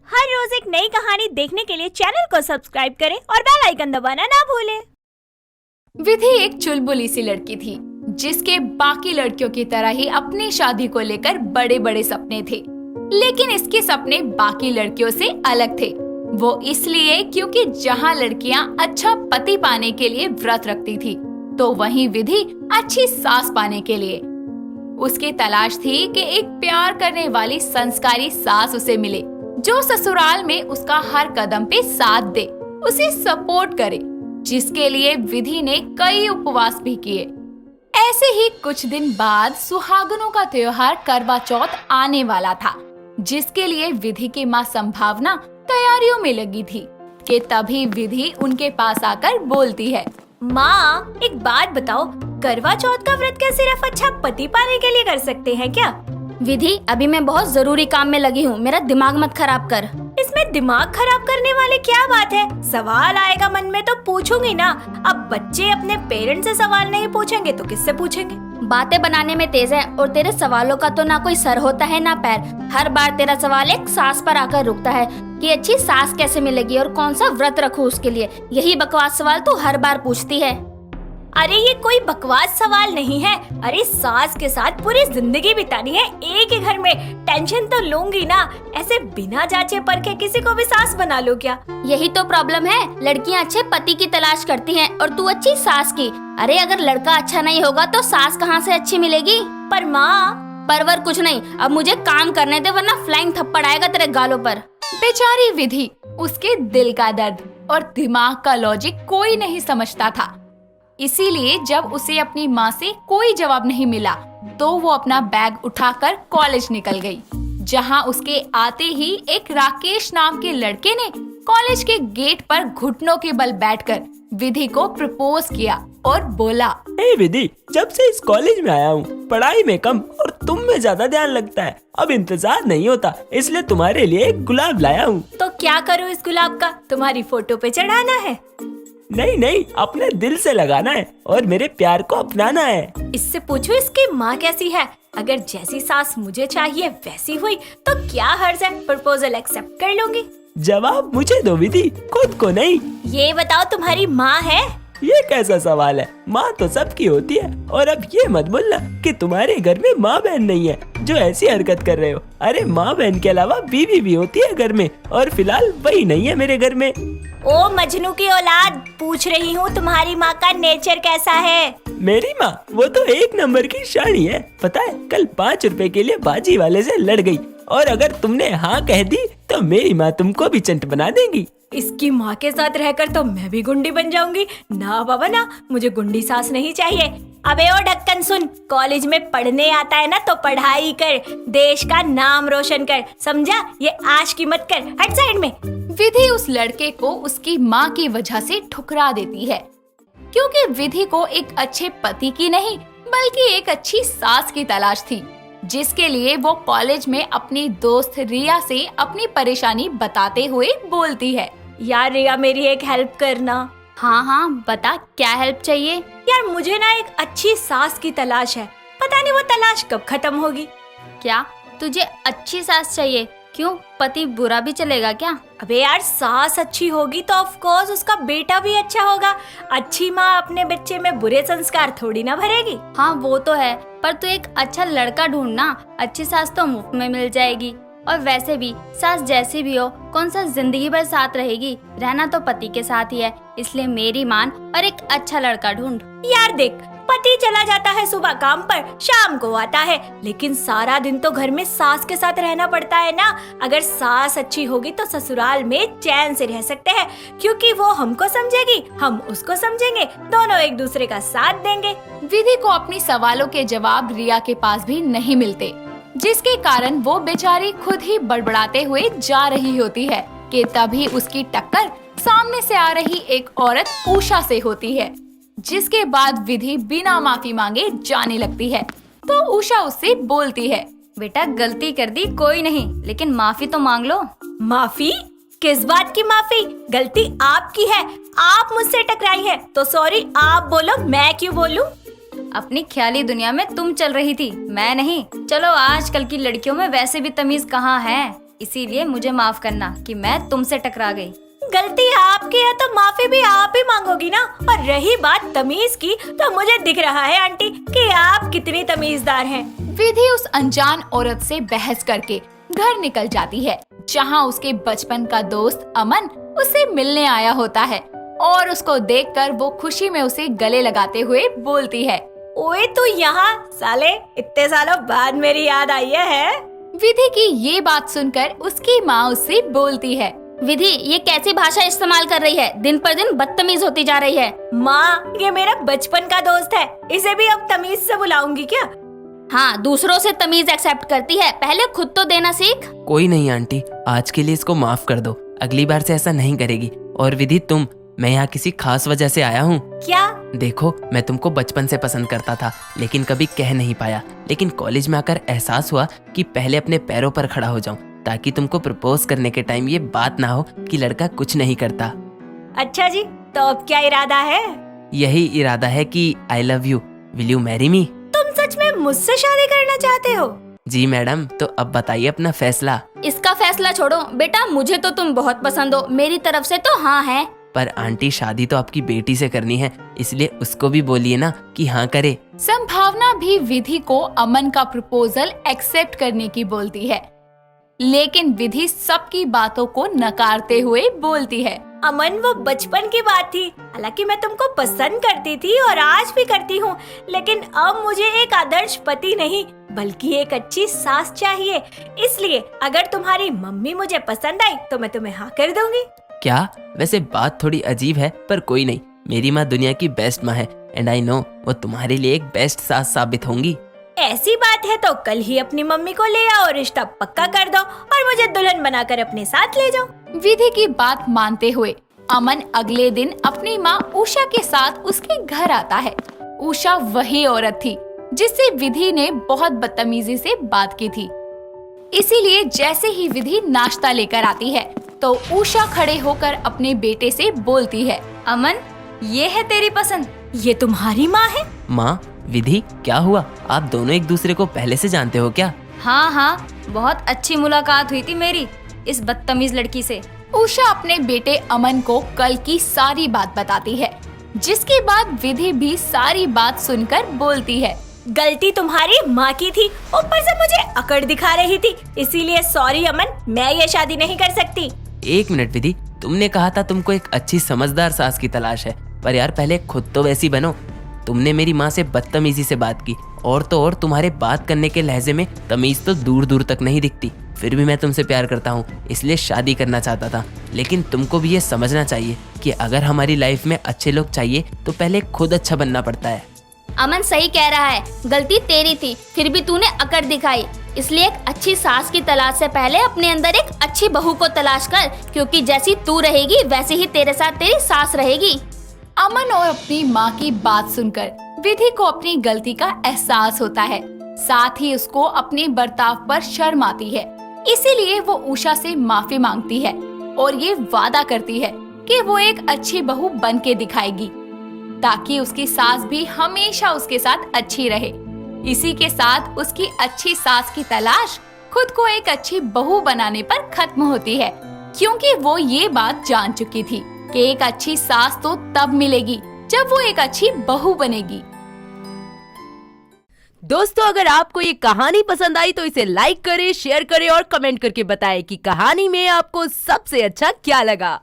हर रोज एक नई कहानी देखने के लिए चैनल को सब्सक्राइब करें और बेल आइकन दबाना ना भूलें। विधि एक चुलबुली सी लड़की थी जिसके बाकी लड़कियों की तरह ही अपनी शादी को लेकर बड़े बड़े सपने थे, लेकिन इसके सपने बाकी लड़कियों से अलग थे। वो इसलिए क्योंकि जहाँ लड़कियाँ अच्छा पति पाने के लिए व्रत रखती थी, तो वहीं विधि अच्छी सास पाने के लिए। उसकी तलाश थी कि एक प्यार करने वाली संस्कारी सास उसे मिले, जो ससुराल में उसका हर कदम पे साथ दे, उसे सपोर्ट करे, जिसके लिए विधि ने कई उपवास भी किए। ऐसे ही कुछ दिन बाद सुहागनों का त्योहार करवा चौथ आने वाला था, जिसके लिए विधि की माँ संभावना तैयारियों में लगी थी कि तभी विधि उनके पास आकर बोलती है, माँ एक बात बताओ, करवा चौथ का व्रत क्या सिर्फ अच्छा पति पाने के लिए कर सकते हैं क्या? विधि, अभी मैं बहुत जरूरी काम में लगी हूँ, मेरा दिमाग मत खराब कर। इसमें दिमाग खराब करने वाली क्या बात है? सवाल आएगा मन में तो पूछूंगी ना। अब बच्चे अपने पेरेंट्स से सवाल नहीं पूछेंगे तो किससे पूछेंगे? बातें बनाने में तेज है और तेरे सवालों का तो ना कोई सर होता है ना पैर। हर बार तेरा सवाल एक सास पर आकर रुकता है कि अच्छी सास कैसे मिलेगी और कौन सा व्रत रखूं उसके लिए। यही बकवास सवाल तू हर बार पूछती है। अरे ये कोई बकवास सवाल नहीं है। अरे सास के साथ पूरी जिंदगी बितानी है एक ही घर में, टेंशन तो लूंगी ना। ऐसे बिना जांचे परखे किसी को भी सास बना लो क्या? यही तो प्रॉब्लम है, लड़कियां अच्छे पति की तलाश करती हैं और तू अच्छी सास की। अरे अगर लड़का अच्छा नहीं होगा तो सास कहाँ से अच्छी मिलेगी? पर माँ, परवर कुछ नहीं, अब मुझे काम करने दे वरना फ्लाइंग थप्पड़ आएगा तेरे गालों पर। बेचारी विधि, उसके दिल का दर्द और दिमाग का लॉजिक कोई नहीं समझता था। इसीलिए जब उसे अपनी माँ से कोई जवाब नहीं मिला तो वो अपना बैग उठाकर कॉलेज निकल गई, जहाँ उसके आते ही एक राकेश नाम के लड़के ने कॉलेज के गेट पर घुटनों के बल बैठकर विधि को प्रपोज किया और बोला, हे विधि, जब से इस कॉलेज में आया हूँ पढ़ाई में कम और तुम में ज्यादा ध्यान लगता है। अब इंतजार नहीं होता, इसलिए तुम्हारे लिए एक गुलाब लाया हूँ। तो क्या करूँ इस गुलाब का? तुम्हारी फोटो पे चढ़ाना है? नहीं, अपने दिल से लगाना है और मेरे प्यार को अपनाना है। इससे पूछो इसकी माँ कैसी है। अगर जैसी सास मुझे चाहिए वैसी हुई तो क्या हर्ज है, प्रपोजल एक्सेप्ट कर लूंगी। जवाब मुझे दो विधि, खुद को नहीं। ये बताओ तुम्हारी माँ है? ये कैसा सवाल है? माँ तो सबकी होती है। और अब ये मत बोलना कि तुम्हारे घर में माँ बहन नहीं है जो ऐसी हरकत कर रहे हो। अरे माँ बहन के अलावा बीवी भी होती है घर में, और फिलहाल वही नहीं है मेरे घर में। ओ मजनू की औलाद, पूछ रही हूँ तुम्हारी माँ का नेचर कैसा है? मेरी माँ वो तो एक नंबर की शानी है। पता है, कल 5 रुपए के लिए बाजी वाले से लड़ गई, और अगर तुमने हाँ कह दी तो मेरी माँ तुमको भी चंट बना देगी। इसकी माँ के साथ रहकर तो मैं भी गुंडी बन जाऊंगी। ना बाबा ना, मुझे गुंडी सास नहीं चाहिए। अबे ओ ढक्कन सुन, कॉलेज में पढ़ने आता है ना तो पढ़ाई कर, देश का नाम रोशन कर, समझा? ये आशिकी मत कर, हट साइड में। विधि उस लड़के को उसकी माँ की वजह से ठुकरा देती है, क्योंकि विधि को एक अच्छे पति की नहीं बल्कि एक अच्छी सास की तलाश थी, जिसके लिए वो कॉलेज में अपनी दोस्त रिया से अपनी परेशानी बताते हुए बोलती है, यार रिया मेरी एक हेल्प करना। हाँ बता, क्या हेल्प चाहिए? यार मुझे ना एक अच्छी सास की तलाश है, पता नहीं वो तलाश कब खत्म होगी। क्या तुझे अच्छी सास चाहिए? क्यों, पति बुरा भी चलेगा क्या? अबे यार सास अच्छी होगी तो ऑफ कोर्स उसका बेटा भी अच्छा होगा। अच्छी माँ अपने बच्चे में बुरे संस्कार थोड़ी ना भरेगी। हाँ वो तो है, पर तू एक अच्छा लड़का ढूंढना, अच्छी सास तो मुफ्त में मिल जाएगी। और वैसे भी सास जैसी भी हो, कौन सा जिंदगी भर साथ रहेगी, रहना तो पति के साथ ही है। इसलिए मेरी मान और एक अच्छा लड़का ढूंढ। यार देख, पति चला जाता है सुबह काम पर, शाम को आता है, लेकिन सारा दिन तो घर में सास के साथ रहना पड़ता है ना। अगर सास अच्छी होगी तो ससुराल में चैन से रह सकते हैं, क्योंकि वो हमको समझेगी, हम उसको समझेंगे, दोनों एक दूसरे का साथ देंगे। विधि को अपनी सवालों के जवाब रिया के पास भी नहीं मिलते, जिसके कारण वो बेचारी खुद ही बड़बड़ाते हुए जा रही होती है कि तभी उसकी टक्कर सामने से आ रही एक औरत उषा से होती है, जिसके बाद विधि बिना माफी मांगे जाने लगती है। तो उषा उससे बोलती है, बेटा गलती कर दी कोई नहीं, लेकिन माफी तो मांग लो। माफी? किस बात की माफी? गलती आपकी है, आप मुझसे टकराई है तो सॉरी आप बोलो, मैं क्यों बोलूं? अपनी ख्याली दुनिया में तुम चल रही थी, मैं नहीं। चलो आजकल की लड़कियों में वैसे भी तमीज कहाँ है। इसीलिए मुझे माफ करना कि मैं तुमसे टकरा गई। गलती आपकी है तो माफी भी आप ही मांगोगी ना। और रही बात तमीज की, तो मुझे दिख रहा है आंटी कि आप कितनी तमीजदार हैं। विधि उस अनजान औरत से बहस करके घर निकल जाती है, जहाँ उसके बचपन का दोस्त अमन उसे मिलने आया होता है और उसको देखकर वो खुशी में उसे गले लगाते हुए बोलती है, ओए तू यहाँ, साले इतने सालों बाद मेरी याद आई है। विधि की ये बात सुनकर उसकी माँ उससे बोलती है, विधि ये कैसी भाषा इस्तेमाल कर रही है, दिन पर दिन बदतमीज होती जा रही है। माँ, ये मेरा बचपन का दोस्त है, इसे भी अब तमीज से बुलाऊंगी क्या? हाँ, दूसरों से तमीज एक्सेप्ट करती है, पहले खुद तो देना सीख। कोई नहीं आंटी, आज के लिए इसको माफ कर दो, अगली बार से ऐसा नहीं करेगी। और विधि मैं यहाँ किसी खास वजह से आया हूँ। क्या? देखो, मैं तुमको बचपन से पसंद करता था, लेकिन कभी कह नहीं पाया। लेकिन कॉलेज में आकर एहसास हुआ कि पहले अपने पैरों पर खड़ा हो जाऊं, ताकि तुमको प्रपोज करने के टाइम ये बात ना हो कि लड़का कुछ नहीं करता। अच्छा जी, तो अब क्या इरादा है? यही इरादा है कि I love you, will you marry me? तुम सच में मुझसे शादी करना चाहते हो? जी मैडम, तो अब बताइए अपना फैसला। इसका फैसला छोड़ो बेटा, मुझे तो तुम बहुत पसंद हो, मेरी तरफ से तो हाँ है। पर आंटी, शादी तो आपकी बेटी से करनी है, इसलिए उसको भी बोलिए ना कि हाँ करे। संभावना भी विधि को अमन का प्रपोजल एक्सेप्ट करने की बोलती है, लेकिन विधि सबकी बातों को नकारते हुए बोलती है, अमन वो बचपन की बात थी। हालांकि मैं तुमको पसंद करती थी और आज भी करती हूँ, लेकिन अब मुझे एक आदर्श पति नहीं बल्कि एक अच्छी सास चाहिए। इसलिए अगर तुम्हारी मम्मी मुझे पसंद आई तो मैं तुम्हें हाँ कर दूंगी। क्या? वैसे बात थोड़ी अजीब है, पर कोई नहीं, मेरी माँ दुनिया की बेस्ट माँ है एंड आई नो वो तुम्हारे लिए एक बेस्ट सास साबित होंगी। ऐसी बात है तो कल ही अपनी मम्मी को ले आओ, रिश्ता पक्का कर दो और मुझे दुल्हन बनाकर अपने साथ ले जाओ। विधि की बात मानते हुए अमन अगले दिन अपनी माँ उषा के साथ उसके घर आता है। उषा वही औरत थी जिससे विधि ने बहुत बदतमीजी से बात की थी। इसीलिए जैसे ही विधि नाश्ता लेकर आती है तो उषा खड़े होकर अपने बेटे से बोलती है, अमन, ये है तेरी पसंद? ये तुम्हारी माँ है? माँ, विधि, क्या हुआ? आप दोनों एक दूसरे को पहले से जानते हो क्या? हाँ, बहुत अच्छी मुलाकात हुई थी मेरी इस बदतमीज लड़की से। उषा अपने बेटे अमन को कल की सारी बात बताती है, जिसके बाद विधि भी सारी बात सुनकर बोलती है, गलती तुम्हारी माँ की थी, ऊपर से मुझे अकड़ दिखा रही थी, इसीलिए सॉरी अमन, मैं ये शादी नहीं कर सकती। एक मिनट विधि, तुमने कहा था तुमको एक अच्छी समझदार सास की तलाश है, पर यार पहले खुद तो वैसी बनो। तुमने मेरी माँ से बदतमीजी से बात की, और तो और तुम्हारे बात करने के लहजे में तमीज तो दूर दूर तक नहीं दिखती। फिर भी मैं तुमसे प्यार करता हूँ, इसलिए शादी करना चाहता था। लेकिन तुमको भी ये समझना चाहिए कि अगर हमारी लाइफ में अच्छे लोग चाहिए तो पहले खुद अच्छा बनना पड़ता है। अमन सही कह रहा है, गलती तेरी थी, फिर भी तूने अकड़ दिखाई। इसलिए एक अच्छी सास की तलाश से पहले अपने अंदर एक अच्छी बहू को तलाश कर, क्योंकि जैसी तू रहेगी वैसे ही तेरे साथ तेरी सास रहेगी। अमन और अपनी माँ की बात सुनकर विधि को अपनी गलती का एहसास होता है, साथ ही उसको अपने बर्ताव पर शर्म आती है। इसीलिए वो उषा से माफी मांगती है और ये वादा करती है कि वो एक अच्छी बहू बन के दिखाएगी, ताकि उसकी सास भी हमेशा उसके साथ अच्छी रहे। इसी के साथ उसकी अच्छी सास की तलाश खुद को एक अच्छी बहू बनाने पर खत्म होती है, क्योंकि वो ये बात जान चुकी थी कि एक अच्छी सास तो तब मिलेगी जब वो एक अच्छी बहू बनेगी। दोस्तों, अगर आपको ये कहानी पसंद आई तो इसे लाइक करें, शेयर करें और कमेंट करके बताएं कि कहानी में आपको सबसे अच्छा क्या लगा।